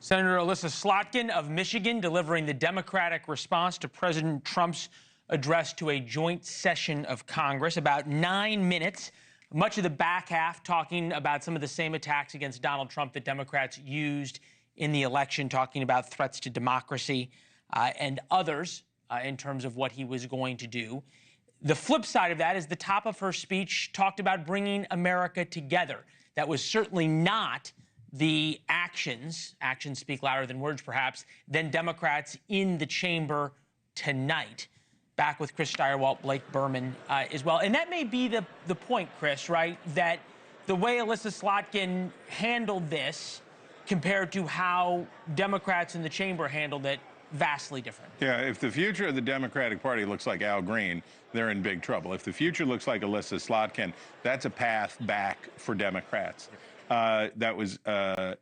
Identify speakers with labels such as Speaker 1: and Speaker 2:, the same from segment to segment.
Speaker 1: Senator Alyssa Slotkin of Michigan delivering the Democratic response to President Trump's address to a joint session of Congress. About 9 minutes, much of the back half talking about some of the same attacks against Donald Trump that Democrats used in the election, talking about threats to democracy and others in terms of what he was going to do. The flip side of that is the top of her speech talked about bringing America together. That was certainly not the actions speak louder than words perhaps, than Democrats in the chamber tonight. Back with Chris Stirewalt, Blake Burman as well. And that may be the point, Chris, right? That the way Alyssa Slotkin handled this compared to how Democrats in the chamber handled it, vastly different.
Speaker 2: Yeah, if the future of the Democratic Party looks like Al Green, they're in big trouble. If the future looks like Alyssa Slotkin, that's a path back for Democrats. That was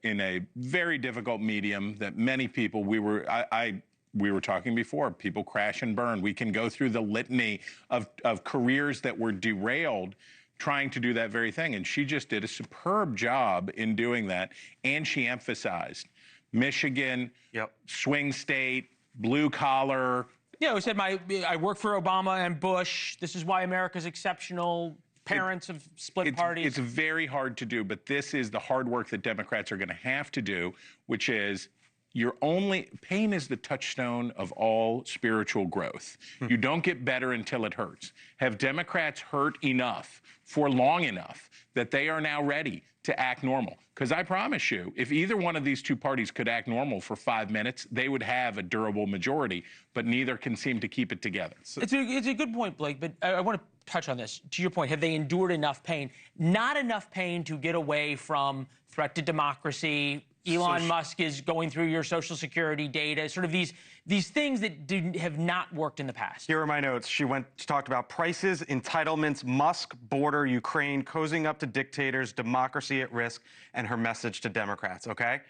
Speaker 2: in a very difficult medium that many people, we were talking before, people crash and burn. We can go through the litany of careers that were derailed trying to do that very thing. And she just did a superb job in doing that. And she emphasized Michigan, swing state, blue collar. Yeah, who said, I work for Obama and Bush. This is why America's exceptional. Parents of split parties. It's very hard to do, but this is the hard work that Democrats are going to have to do, which is pain is the touchstone of all spiritual growth. You don't get better until it hurts. Have Democrats hurt enough for long enough that they are now ready to act normal? Because I promise you, if either one of these two parties could act normal for 5 minutes, they would have a durable majority, but neither can seem to keep it together. It's a good point, Blake, but I want to touch on this. To your point, have they endured enough pain? Not enough pain to get away from threat to democracy. Elon Musk is going through your Social Security data, sort of these things that have not worked in the past.
Speaker 3: Here are my notes. She talked about prices, entitlements, Musk, border, Ukraine, cozying up to dictators, democracy at risk, and her message to Democrats, okay?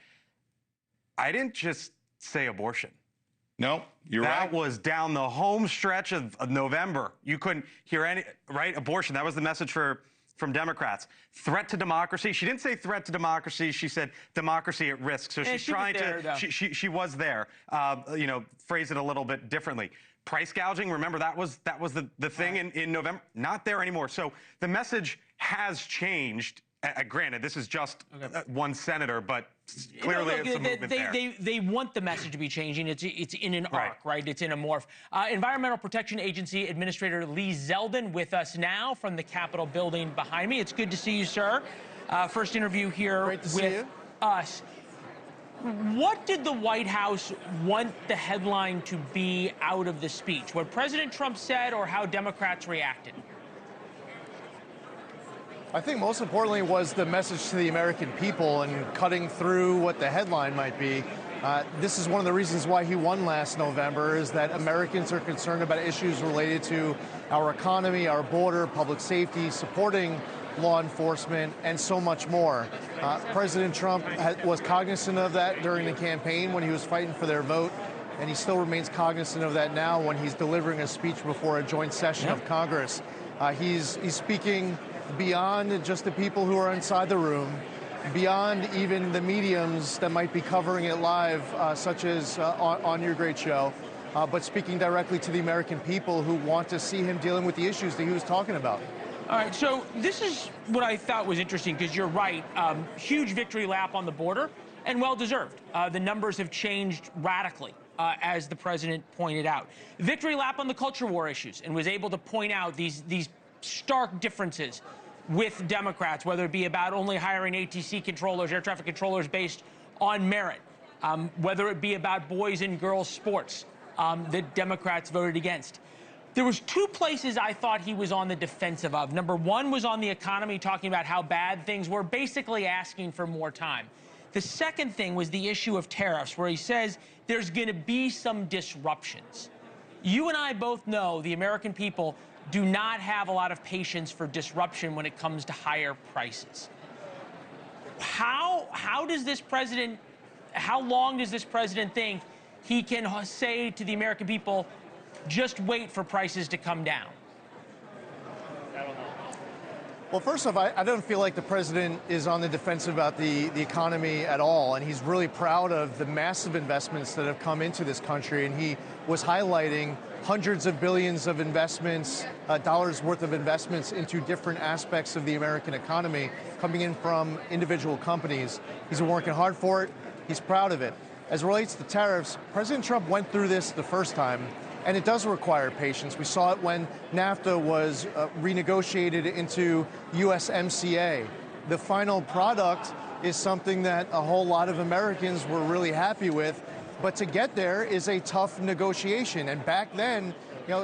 Speaker 3: I didn't just say abortion. No, you're right. That was down the home stretch of November. You couldn't hear any, right? Abortion, that was the message from Democrats. Threat to democracy. She didn't say threat to democracy. She said democracy at risk. So she's trying to, she was there, you know, phrase it a little bit differently. Price gouging, remember that was the thing in November. Not there anymore. So the message has changed. Granted, this is just one senator, but clearly it's a movement there.
Speaker 1: They want the message to be changing. It's in an arc, right? It's in a morph. Environmental Protection Agency Administrator Lee Zeldin with us now from the Capitol building behind me. It's good to see you, sir. First interview here with us. What did the White House want the headline to be out of the speech? What President Trump said or how Democrats reacted?
Speaker 4: I think most importantly was the message to the American people and cutting through what the headline might be. This is one of the reasons why he won last November, is that Americans are concerned about issues related to our economy, our border, public safety, supporting law enforcement, and so much more. President Trump was cognizant of that during the campaign when he was fighting for their vote, and he still remains cognizant of that now when he's delivering a speech before a joint session of Congress. He's speaking beyond just the people who are inside the room, beyond even the mediums that might be covering it live, such as on your great show, but speaking directly to the American people who want to see him dealing with the issues that he was talking about.
Speaker 1: All right, so this is what I thought was interesting, because you're right. Huge victory lap on the border, and well-deserved. The numbers have changed radically, as the president pointed out. Victory lap on the culture war issues, and was able to point out these stark differences with Democrats, whether it be about only hiring ATC controllers, air traffic controllers based on merit, whether it be about boys and girls sports that Democrats voted against. There was two places I thought he was on the defensive of. Number one was on the economy, talking about how bad things were, basically asking for more time. The second thing was the issue of tariffs, where he says there's going to be some disruptions. You and I both know the American people do not have a lot of patience for disruption when it comes to higher prices. How does this president, how long does this president think he can say to the American people, just wait for prices to come down?
Speaker 4: Well, first off, I don't feel like the president is on the defensive about the economy at all, and he's really proud of the massive investments that have come into this country, and he was highlighting hundreds of billions of investments, dollars worth of investments into different aspects of the American economy coming in from individual companies. He's been working hard for it. He's proud of it. As it relates to tariffs, President Trump went through this the first time, and it does require patience. We saw it when NAFTA was renegotiated into USMCA. The final product is something that a whole lot of Americans were really happy with, but to get there is a tough negotiation. And back then,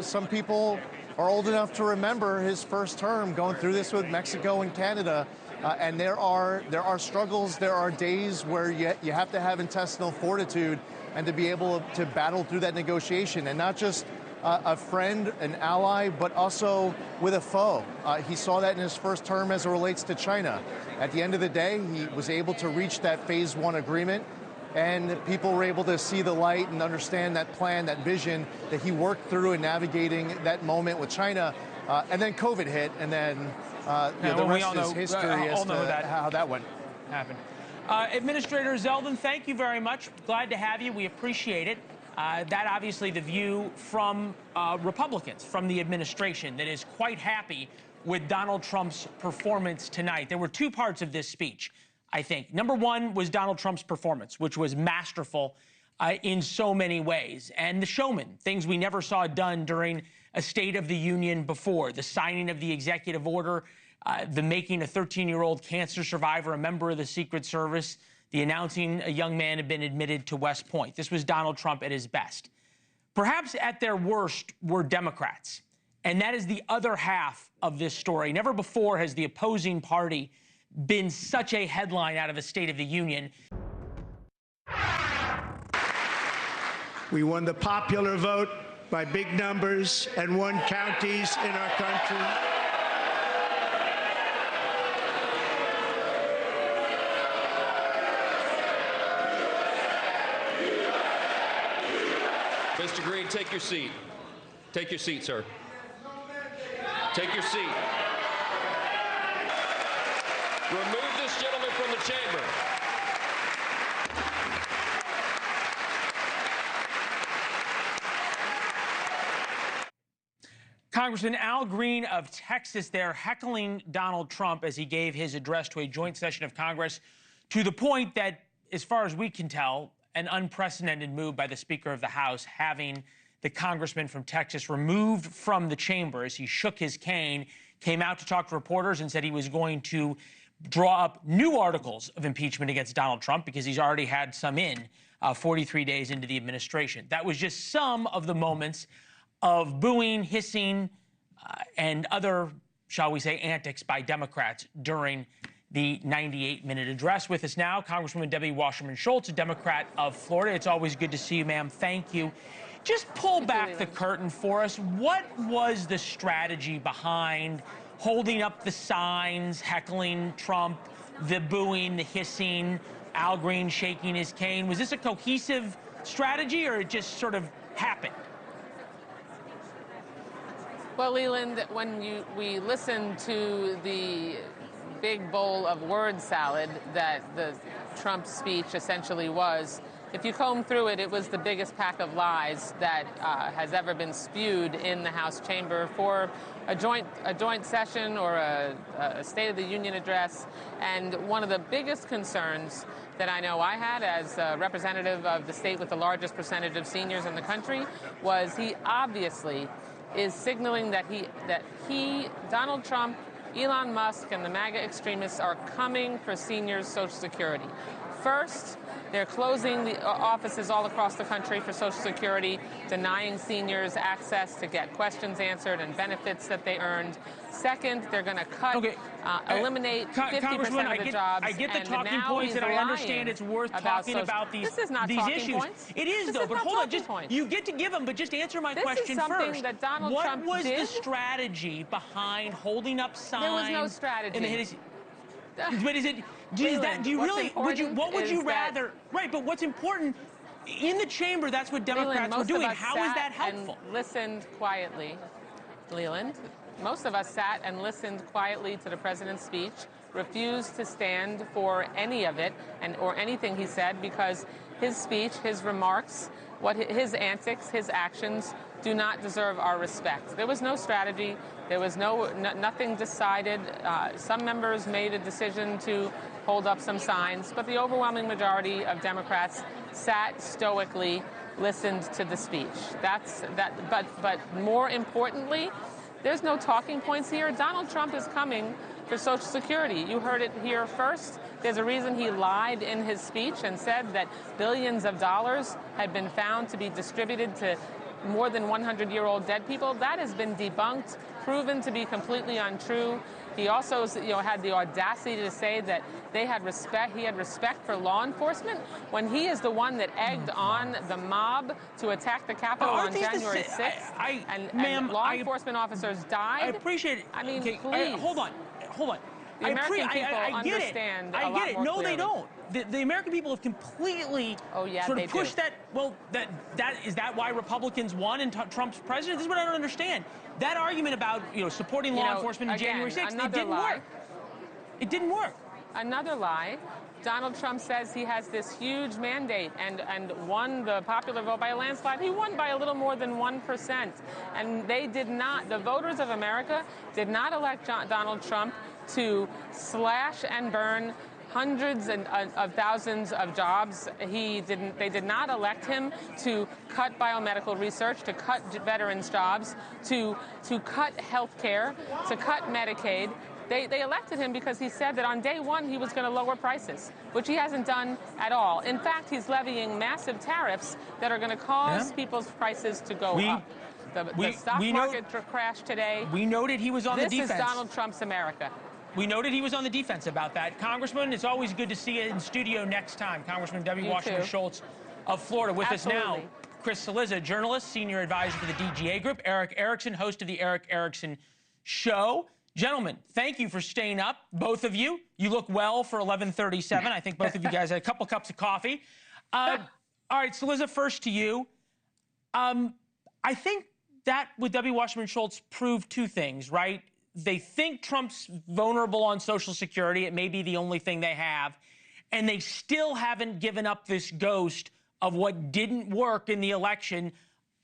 Speaker 4: some people are old enough to remember his first term going through this with Mexico and Canada. And there are struggles, there are days where you have to have intestinal fortitude and to be able to battle through that negotiation, and not just a friend, an ally, but also with a foe. He saw that in his first term as it relates to China. At the end of the day, he was able to reach that phase 1 agreement, and people were able to see the light and understand that plan, that vision that he worked through in navigating that moment with China. And then COVID hit, and then the rest is history as to how that went.
Speaker 1: Happened. Administrator Zeldin, thank you very much. Glad to have you. We appreciate it. That obviously the view from Republicans, from the administration, that is quite happy with Donald Trump's performance tonight. There were two parts of this speech, I think. Number one was Donald Trump's performance, which was masterful in so many ways. And the showman, things we never saw done during a State of the Union before, the signing of the executive order, the making a 13-year-old cancer survivor a member of the Secret Service, the announcing a young man had been admitted to West Point. This was Donald Trump at his best. Perhaps at their worst were Democrats, and that is the other half of this story. Never before has the opposing party been such a headline out of a State of the Union.
Speaker 5: We won the popular vote by big numbers and won counties in our country.
Speaker 6: Mr. Green, take your seat. Take your seat, sir. Take your seat. Remove this gentleman from the chamber.
Speaker 1: Congressman Al Green of Texas there heckling Donald Trump as he gave his address to a joint session of Congress, to the point that, as far as we can tell, an unprecedented move by the Speaker of the House, having the congressman from Texas removed from the chamber as he shook his cane, came out to talk to reporters and said he was going to draw up new articles of impeachment against Donald Trump because he's already had some in 43 days into the administration. That was just some of the moments of booing, hissing, and other, shall we say, antics by Democrats during the 98-minute address. With us now, Congresswoman Debbie Wasserman Schultz, a Democrat of Florida. It's always good to see you, ma'am. Thank you. Just pull back the curtain for us. What was the strategy behind holding up the signs, heckling Trump, the booing, the hissing, Al Green shaking his cane? Was this a cohesive strategy, or it just sort of happened?
Speaker 7: Well, Leland, when we listen to the big bowl of word salad that the Trump speech essentially was, if you comb through it, it was the biggest pack of lies that has ever been spewed in the House chamber for a joint session or a State of the Union address. And one of the biggest concerns that I know I had as a representative of the state with the largest percentage of seniors in the country was he obviously is signaling that Donald Trump, Elon Musk, and the MAGA extremists are coming for seniors' Social Security. First, they're closing the offices all across the country for Social Security, denying seniors access to get questions answered and benefits that they earned. Second, they're going to cut, eliminate 50% of the jobs.
Speaker 1: I get the talking points, and I understand it's worth talking about these
Speaker 7: This is not
Speaker 1: these
Speaker 7: talking
Speaker 1: issues.
Speaker 7: Points.
Speaker 1: It is, though. But hold on, you get to give them, but just answer my question
Speaker 7: This is something
Speaker 1: first.
Speaker 7: that Donald Trump
Speaker 1: What was
Speaker 7: did?
Speaker 1: the strategy behind holding up signs?
Speaker 7: There was no strategy.
Speaker 1: But is it? What would you rather? Right, but what's important in the chamber? That's what Democrats were doing. How is that helpful?
Speaker 7: And listened quietly, Leland. most of us sat and listened quietly to the president's speech, refused to stand for any of it or anything he said, because his speech, his remarks, his antics, his actions do not deserve our respect. There was no strategy. There was nothing decided. Some members made a decision to hold up some signs, but the overwhelming majority of Democrats sat stoically, listened to the speech. But more importantly, there's no talking points here. Donald Trump is coming for Social Security. You heard it here first. There's a reason he lied in his speech and said that billions of dollars had been found to be distributed to more than 100-year-old dead people. That has been debunked, proven to be completely untrue. He also, had the audacity to say that he had respect for law enforcement when he is the one that egged on the mob to attack the Capitol on January 6th, and law enforcement officers died.
Speaker 1: I appreciate it.
Speaker 7: I mean,
Speaker 1: okay,
Speaker 7: please.
Speaker 1: Hold on.
Speaker 7: The American people understand a lot more clearly.
Speaker 1: No, they don't. The American people have completely sort of pushed that. Well, is that why Republicans won and Trump's president? This is what I don't understand. That argument about supporting law enforcement on January 6th, it didn't work. It didn't work.
Speaker 7: Another lie. Donald Trump says he has this huge mandate and won the popular vote by a landslide. He won by a little more than 1%. And they did not, the voters of America did not elect Donald Trump to slash and burn hundreds of thousands of jobs. They did not elect him to cut biomedical research, to cut veterans' jobs, to cut health care, to cut Medicaid. They elected him because he said that on day one he was going to lower prices, which he hasn't done at all. In fact, he's levying massive tariffs that are going to cause people's prices to go up. The stock market crashed today.
Speaker 1: We noted he was on the defense.
Speaker 7: This is Donald Trump's America.
Speaker 1: We noted he was on the defense about that. Congressman, it's always good to see you in studio next time. Congressman W. Washington Schultz of Florida with us now. Chris Cillizza, journalist, senior advisor for the DGA Group. Eric Erickson, host of the Eric Erickson Show. Gentlemen, thank you for staying up, both of you. You look well for 11:37. I think both of you guys had a couple cups of coffee. All right, Cillizza, first to you. I think that with W. Washington Schultz proved two things, right? They think Trump's vulnerable on Social Security. It may be the only thing they have. And they still haven't given up this ghost of what didn't work in the election.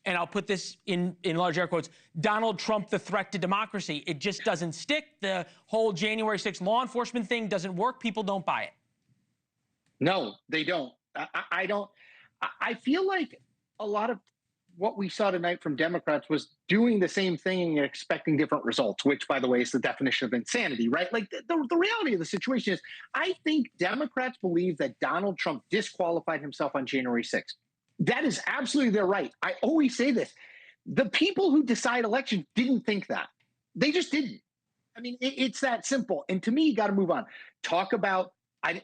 Speaker 1: And I'll put this in large air quotes, Donald Trump, the threat to democracy. It just doesn't stick. The whole January 6th law enforcement thing doesn't work. People don't buy it.
Speaker 8: No, they don't. I don't. I feel like a lot of what we saw tonight from Democrats was doing the same thing and expecting different results, which, by the way, is the definition of insanity, right? Like the reality of the situation is, I think Democrats believe that Donald Trump disqualified himself on January 6th. That is absolutely their right. I always say this. The people who decide elections didn't think that. They just didn't. I mean, it's that simple. And to me, you got to move on. Talk about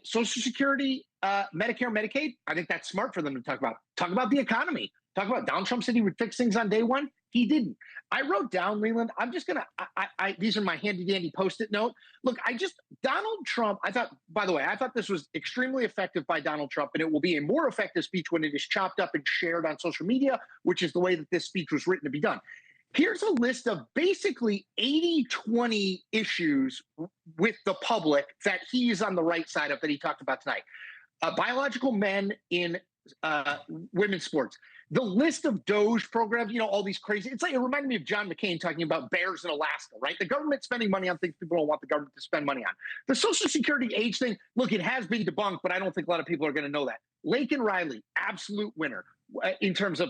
Speaker 8: Social Security, Medicare, Medicaid. I think that's smart for them to talk about. Talk about the economy. Talk about Donald Trump said he would fix things on day one. He didn't. I wrote down, Leland, I'm just going to, these are my handy dandy Post-it note. Look, Donald Trump, I thought this was extremely effective by Donald Trump, and it will be a more effective speech when it is chopped up and shared on social media, which is the way that this speech was written to be done. Here's a list of basically 80-20 issues with the public that he's on the right side of that he talked about tonight. Biological men in women's sports. The list of DOGE programs, all these crazy, it reminded me of John McCain talking about bears in Alaska, right? The government spending money on things people don't want the government to spend money on. The Social Security age thing, look, it has been debunked, but I don't think a lot of people are going to know that. Laken Riley, absolute winner in terms of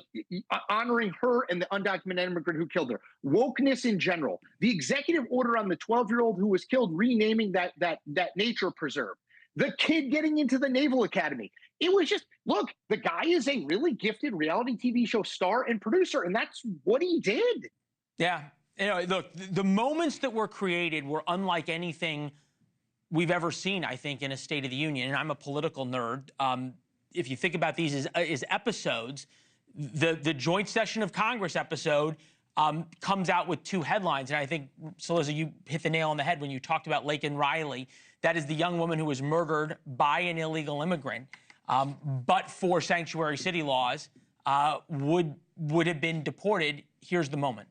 Speaker 8: honoring her and the undocumented immigrant who killed her. Wokeness in general. The executive order on the 12-year-old who was killed, renaming that nature preserve. The kid getting into the Naval Academy. It was just, look, the guy is a really gifted reality TV show star and producer, and that's what he did.
Speaker 1: Yeah. Look, the moments that were created were unlike anything we've ever seen, I think, in a State of the Union. And I'm a political nerd. If you think about these as episodes, the joint session of Congress episode comes out with two headlines. And I think, Cillizza, you hit the nail on the head when you talked about Laken Riley. That is the young woman who was murdered by an illegal immigrant. But for sanctuary city laws, would have been deported. Here's the moment.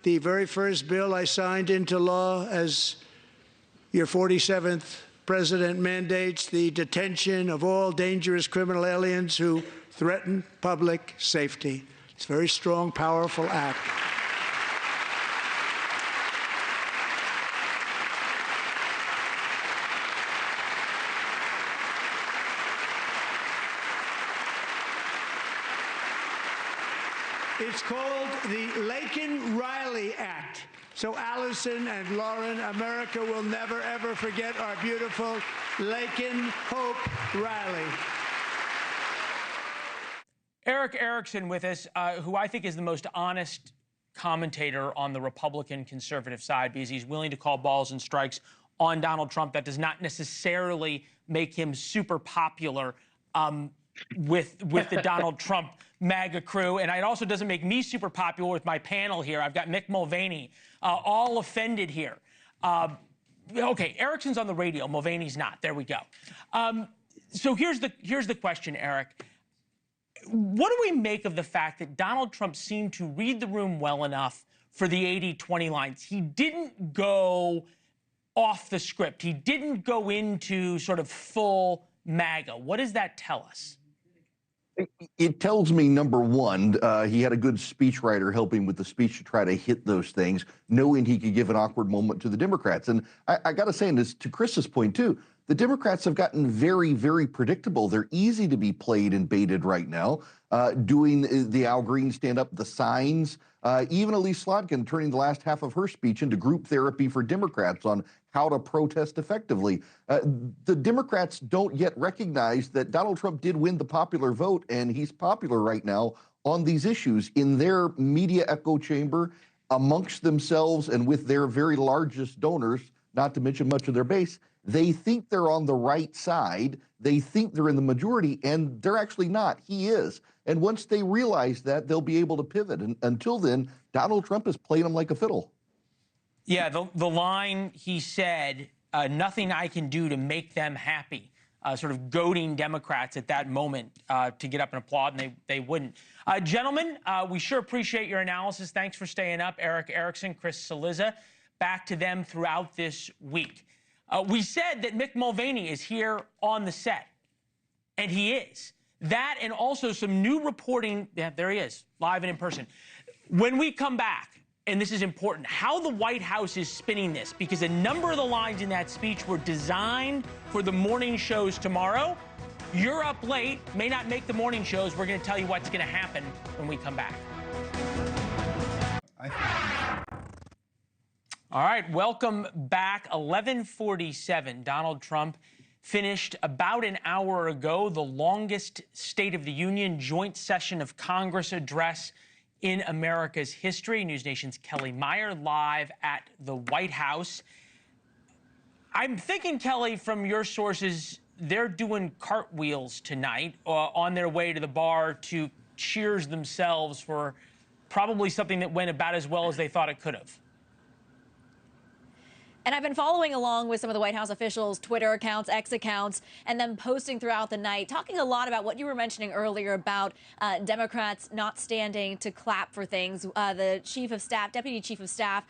Speaker 5: The very first bill I signed into law, as your 47th president mandates, the detention of all dangerous criminal aliens who threaten public safety. It's a very strong, powerful act. It's called the Laken-Riley Act. So Allison and Lauren, America will never, ever forget our beautiful Laken Hope Riley.
Speaker 1: Eric Erickson with us, who I think is the most honest commentator on the Republican conservative side because he's willing to call balls and strikes on Donald Trump. That does not necessarily make him super popular with the Donald Trump MAGA crew. And it also doesn't make me super popular with my panel here. I've got Mick Mulvaney, all offended here. Okay, Erickson's on the radio, Mulvaney's not. There we go. So here's the question, Eric. What do we make of the fact that Donald Trump seemed to read the room well enough for the 80-20 lines? He didn't go off the script. He didn't go into sort of full MAGA. What does that tell us?
Speaker 9: It tells me, number one, he had a good speechwriter helping with the speech to try to hit those things, knowing he could give an awkward moment to the Democrats. And I got to say, and this to Chris's point, too, the Democrats have gotten very, very predictable. They're easy to be played and baited right now, doing the Al Green stand-up, the signs, even Elise Slotkin turning the last half of her speech into group therapy for Democrats on how to protest effectively. The Democrats don't yet recognize that Donald Trump did win the popular vote, and he's popular right now on these issues in their media echo chamber, amongst themselves and with their very largest donors, not to mention much of their base. They think they're on the right side. They think they're in the majority, and they're actually not. He is. And once they realize that, they'll be able to pivot. And until then, Donald Trump is playing them like a fiddle.
Speaker 1: Yeah, the line he said, nothing I can do to make them happy, sort of goading Democrats at that moment to get up and applaud, and they wouldn't. Gentlemen, we sure appreciate your analysis. Thanks for staying up. Eric Erickson, Chris Cillizza, back to them throughout this week. We said that Mick Mulvaney is here on the set, and he is. That and also some new reporting. Yeah, there he is, live and in person. When we come back, and this is important, how the White House is spinning this, because a number of the lines in that speech were designed for the morning shows tomorrow. You're up late, may not make the morning shows. We're going to tell you what's going to happen when we come back. All right, welcome back. 11:47. Donald Trump finished about an hour ago the longest State of the Union joint session of Congress address in America's history. NewsNation's Kelly Meyer live at the White House. I'm thinking, Kelly, from your sources, they're doing cartwheels tonight on their way to the bar to cheers themselves for probably something that went about as well as they thought it could have.
Speaker 10: And I've been following along with some of the White House officials' Twitter accounts, X accounts, and them posting throughout the night, talking a lot about what you were mentioning earlier about Democrats not standing to clap for things. The chief of staff, deputy chief of staff,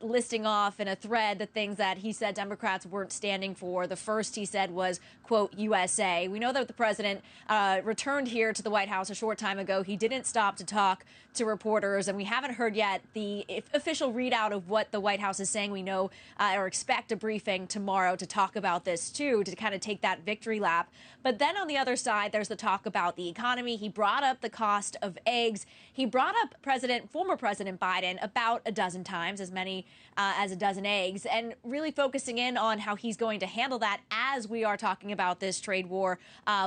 Speaker 10: listing off in a thread the things that he said Democrats weren't standing for. The first he said was, quote, USA. We know that the president returned here to the White House a short time ago. He didn't stop to talk to reporters, and we haven't heard yet the official readout of what the White House is saying. We know or expect a briefing tomorrow to talk about this, too, to kind of take that victory lap. But then on the other side, there's the talk about the economy. He brought up the cost of eggs. He brought up former President Biden about a dozen times, as many as a dozen eggs, and really focusing in on how he's going to handle that as we are talking about this trade war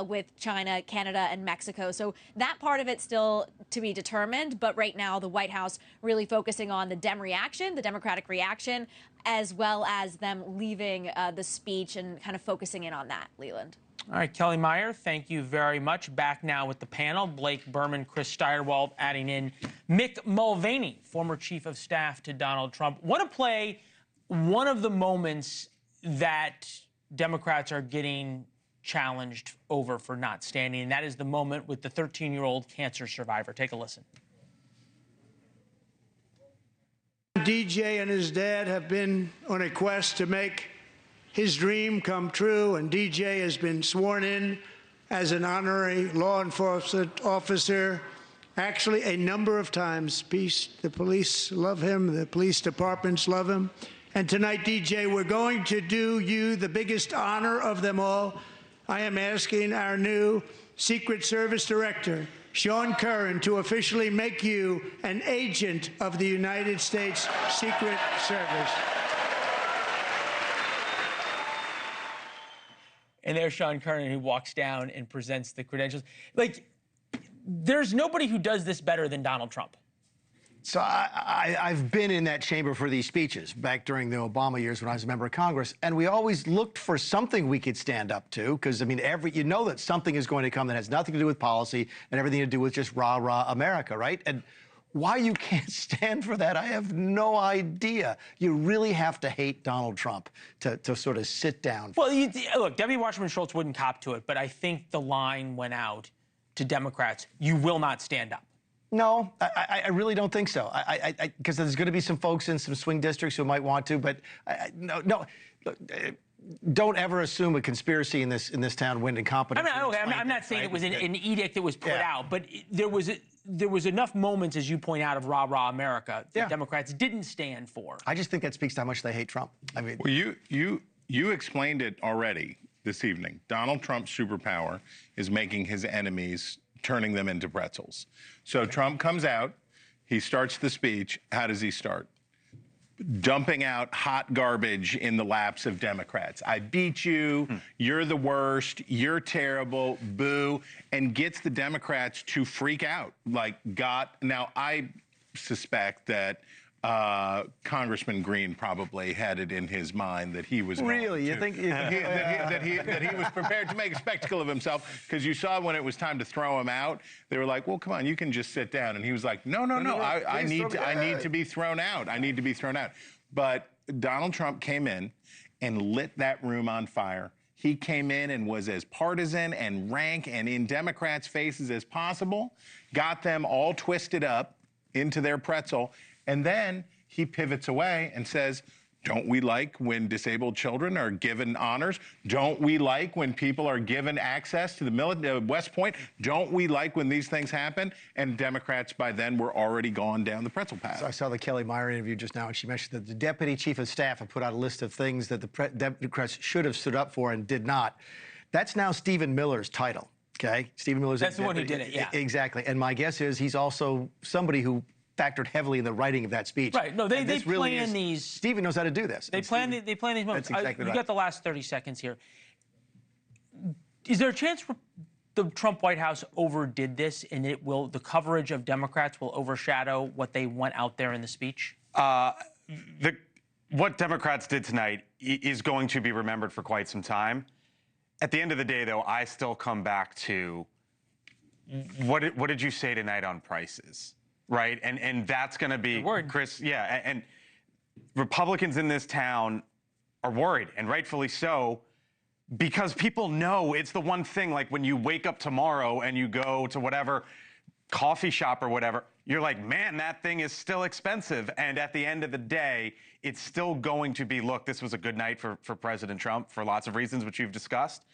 Speaker 10: with China, Canada, and Mexico. So that part of it still to be determined. But right now, the White House really focusing on the Dem reaction, the Democratic reaction, as well as them leaving the speech and kind of focusing in on that, Leland.
Speaker 1: All right, Kelly Meyer, thank you very much. Back now with the panel, Blake Burman, Chris Stirewalt, adding in Mick Mulvaney, former chief of staff to Donald Trump. Want to play one of the moments that Democrats are getting challenged over for not standing, and that is the moment with the 13-year-old cancer survivor. Take a listen.
Speaker 5: DJ and his dad have been on a quest to make his dream come true, and DJ has been sworn in as an honorary law enforcement officer actually a number of times. The police love him, the police departments love him. And tonight, DJ, we're going to do you the biggest honor of them all. I am asking our new Secret Service Director, Sean Curran, to officially make you an agent of the United States Secret Service.
Speaker 1: And there's Sean Curran, who walks down and presents the credentials. Like, there's nobody who does this better than Donald Trump.
Speaker 11: So I've been in that chamber for these speeches back during the Obama years when I was a member of Congress, and we always looked for something we could stand up to, because, I mean, you know that something is going to come that has nothing to do with policy and everything to do with just rah-rah America, right? And why you can't stand for that, I have no idea. You really have to hate Donald Trump to sort of sit down.
Speaker 1: Well, look, Debbie Wasserman Schultz wouldn't cop to it, but I think the line went out to Democrats: you will not stand up.
Speaker 11: No, I really don't think so. Because there's going to be some folks in some swing districts who might want to, but no. Don't ever assume a conspiracy in this town when incompetent.
Speaker 1: I'm not saying it was an edict that was put out, but there was enough moments, as you point out, of rah-rah America that Democrats didn't stand for.
Speaker 11: I just think that speaks to how much they hate Trump. I mean,
Speaker 2: well, you explained it already this evening. Donald Trump's superpower is making his enemies, turning them into pretzels. So Trump comes out, he starts the speech. How does he start? Dumping out hot garbage in the laps of Democrats. I beat you, you're the worst, you're terrible, boo, and gets the Democrats to freak out. Now, I suspect that Congressman Green probably had it in his mind that he was
Speaker 11: really. You think
Speaker 2: that he was prepared to make a spectacle of himself, because you saw when it was time to throw him out, they were like, "Well, come on, you can just sit down," and he was like, "No, I need to be thrown out. I need to be thrown out." But Donald Trump came in and lit that room on fire. He came in and was as partisan and rank and in Democrats' faces as possible, got them all twisted up into their pretzel. And then he pivots away and says, don't we like when disabled children are given honors? Don't we like when people are given access to the West Point? Don't we like when these things happen? And Democrats by then were already gone down the pretzel path.
Speaker 11: So I saw the Kelly Meyer interview just now, and she mentioned that the deputy chief of staff had put out a list of things that the Democrats should have stood up for and did not. That's now Stephen Miller's title. Okay, Stephen Miller's
Speaker 1: the one who did it. Yeah,
Speaker 11: exactly. And my guess is he's also somebody who factored heavily in the writing of that speech.
Speaker 1: Right. No, they plan these.
Speaker 11: Stephen knows how to do this.
Speaker 1: They plan these moments.
Speaker 11: That's exactly right.
Speaker 1: You got the last 30 seconds here. Is there a chance the Trump White House overdid this, and the coverage of Democrats will overshadow what they went out there in the speech?
Speaker 3: What Democrats did tonight is going to be remembered for quite some time. At the end of the day, though, I still come back to what did you say tonight on prices? Right, and that's going to be Chris. Yeah, and Republicans in this town are worried, and rightfully so, because people know it's the one thing. Like when you wake up tomorrow and you go to whatever coffee shop or whatever, you're like, man, that thing is still expensive. And at the end of the day, it's still going to be, look, this was a good night for President Trump for lots of reasons, which you've discussed.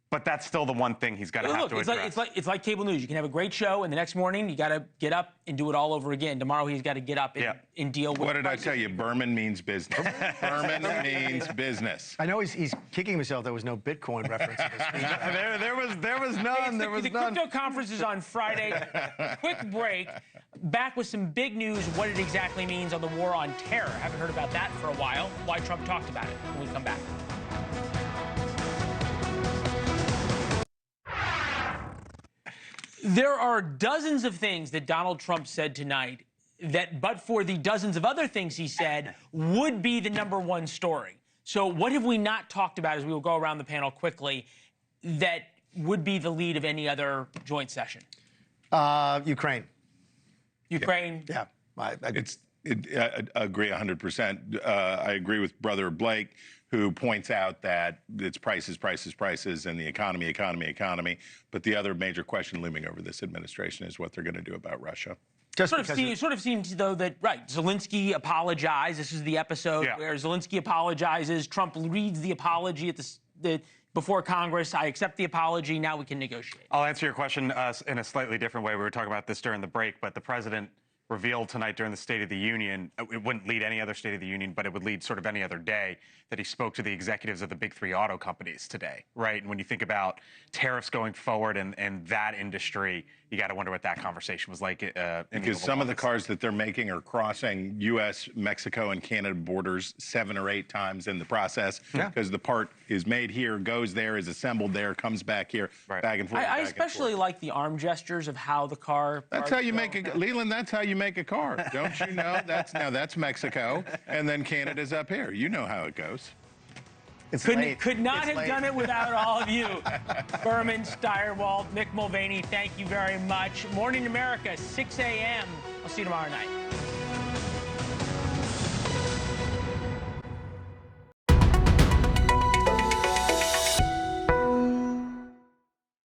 Speaker 3: But that's still the one thing he's got to have to address.
Speaker 1: It's like cable news. You can have a great show, and the next morning you got to get up and do it all over again. Tomorrow he's got to get up and deal with.
Speaker 2: What did I tell you? Burman means business. Burman means business.
Speaker 11: I know he's kicking himself. There was no Bitcoin reference in this speech.
Speaker 3: there was none.
Speaker 1: The crypto conference is on Friday. Quick break. Back with some big news. What it exactly means on the war on terror. Haven't heard about that for a while. Why Trump talked about it when we come back. There are dozens of things that Donald Trump said tonight that, but for the dozens of other things he said, would be the #1 story. So what have we not talked about, as we will go around the panel quickly, that would be the lead of any other joint session?
Speaker 11: Ukraine.
Speaker 1: Ukraine?
Speaker 11: Yeah.
Speaker 2: I agree 100%. I agree with Brother Blake, who points out that it's prices, prices, prices, and the economy, economy, economy. But the other major question looming over this administration is what they're going to do about Russia.
Speaker 1: It sort of seems, though, that, right, Zelensky apologized. This is the episode where Zelensky apologizes. Trump reads the apology at before Congress. I accept the apology. Now we can negotiate.
Speaker 3: I'll answer your question in a slightly different way. We were talking about this during the break, but the president revealed tonight during the State of the Union, it wouldn't lead any other State of the Union, but it would lead sort of any other day, that he spoke to the executives of the big three auto companies today, right? And when you think about tariffs going forward and that industry, you got to wonder what that conversation was like.
Speaker 2: Because some of the cars that they're making are crossing U.S., Mexico, and Canada borders 7 or 8 times in the process, because the part is made here, goes there, is assembled there, comes back here, back and forth.
Speaker 1: I especially like the arm gestures of how the car.
Speaker 2: That's how you make a Leland. That's how you make a car. Don't you know? That's Mexico, and then Canada's up here. You know how it goes.
Speaker 1: Could not have done it without all of you. Burman, Stirewalt, Mick Mulvaney, thank you very much. Morning America, 6 a.m. I'll see you tomorrow night.